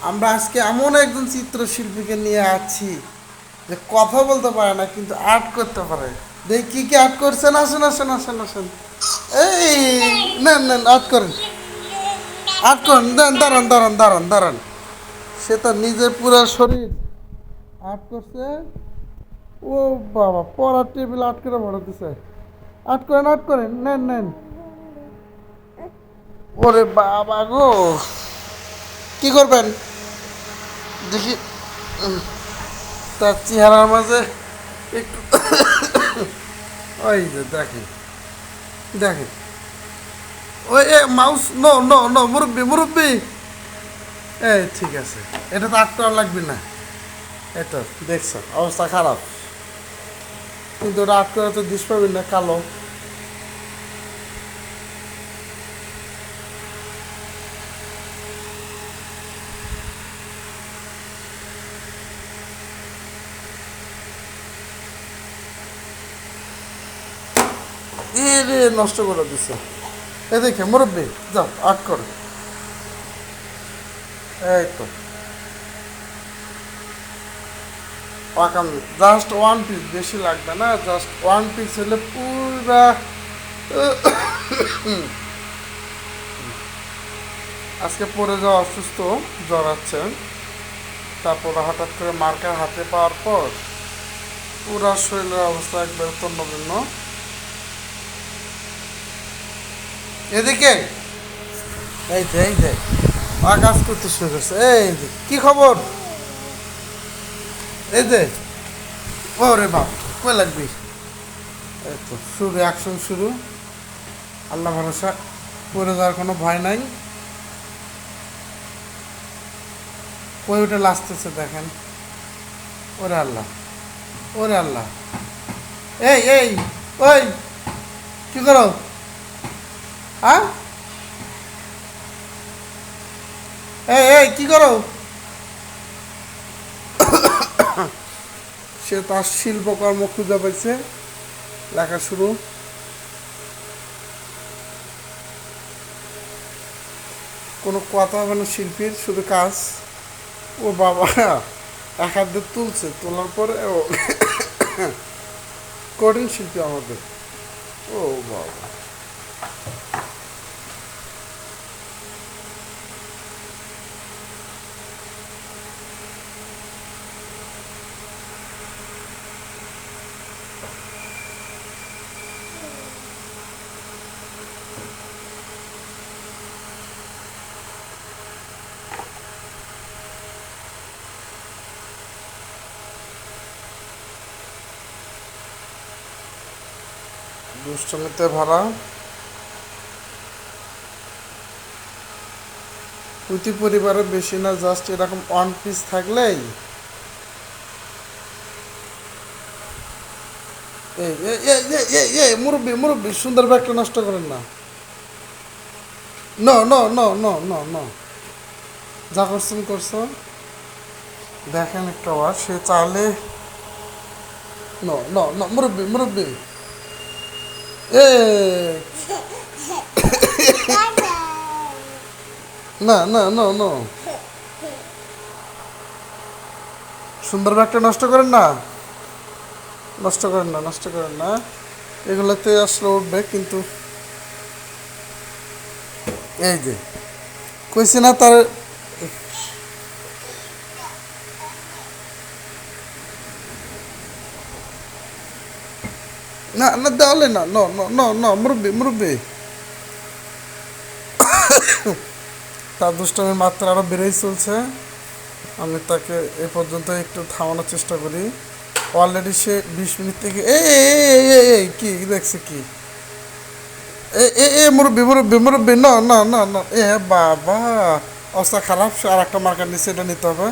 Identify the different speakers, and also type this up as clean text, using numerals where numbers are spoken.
Speaker 1: আমরা আজকে এমন একজন চিত্রশিল্পীকে নিয়ে আছি যে কথা বলতে পারে না কিন্তু আর্ট করতে পারে। দেখি কি কি আর্ট করছেন, আসেন আসেন আসেন আসেন। এই নেন নেন, আর্ট করেন, আর্ট করেন, দেন, দাঁড়ান দাঁড়ান দাঁড়ান দাঁড়ান। সে তো নিজের পুরো শরীর আর্ট করছে। ও বাবা, পড়ার টেবিল আর্ট করে পড়াতেছে। আর্ট করেন, আর্ট করেন, নেন নেন। ওরে বাবা গো, কি করবেন দেখি। তার চেহারার মাঝে একটু ওই যে দেখেন, দেখেন, ওই এ মাউস, নো নো নো, মুরব্বি মুরব্বি। এই ঠিক আছে, এটা তো আট করা লাগবে না। এটা দেখছেন অবস্থা খারাপ, কিন্তু ওটা আট করা তো দিস পাবেন না, কালো। এ রে, নষ্ট করে দিছে। এ দেখে মুরব্বি, যাও আট করো। এই তো পাকাম, জাস্ট ওয়ান পিস, বেশি লাগবে না, জাস্ট ওয়ান পিস হলে পুরা। আজকে পরে যাওয়া অসুস্থ, জ্বর। তারপর হঠাৎ করে মার্কার হাতে পাওয়ার পর পুরা শরীরের অবস্থা একবার তন্ন ভিন্ন। এদিকে এই যে আকাশ করতে শুরু করছে। এই যে কি খবর, এই যে ওরে বাপ, কই লাগবি। এই তো শুরু, অ্যাকশন শুরু। আল্লাহ ভরসা, পড়ে যাওয়ার কোনো ভয় নাই। কই উঠে লাসতেছে দেখেন। ওরে আল্লাহ, ওরে আল্লাহ। এই এই ওই, কি করো, হ্যাঁ? এই এই কি করো। সে তার শিল্পকর্ম খুঁজে পাইছে, লেখা শুরু। কোনো কথা হবে না শিল্পীর, শুধু কাজ। ও বাবা, এক হাত দিয়ে তুলছে, তোলার পরে ও কঠিন শিল্পী আমাদের। ও বাবা, দুষ্টমিতে ভরা। প্রতি পরিবারে বেশি না, জাস্ট এরকম ওয়ান পিস থাকলেই। এই এই এই এই এই এই মুরব্বি মুরব্বি, সুন্দর ব্যাগটা নষ্ট করেন না। No no no no no no, যা করছেন করছো। দেখেন একটু আবার, সে চালে। নো নো নো, মুরব্বি মুরব্বি। এ না না নো নো, সুন্দর ব্যাগটা নষ্ট করেন না, নষ্ট করেন না, নষ্ট করেন না। এগুলোতে আসলে উঠবে কিন্তু। এই যে কইছি না তার। না না, দেওয়ালে না, নো নো নো নো, মুরব্বি মুরব্বি। তার দুষ্টামির মাত্রা আরও বেড়েই চলছে। আমি তাকে এ পর্যন্ত একটু থামানোর চেষ্টা করি। অলরেডি সে 20 মিনিট থেকে এই এই এই এই কি দেখছে কি। এ এ এ মুরব্বি মুরব্বি মুরব্বি, না না না না, এ বাবা, অবস্থা খারাপ। সে আর একটা মার্কার নিচ্ছে, এটা নিতে হবে।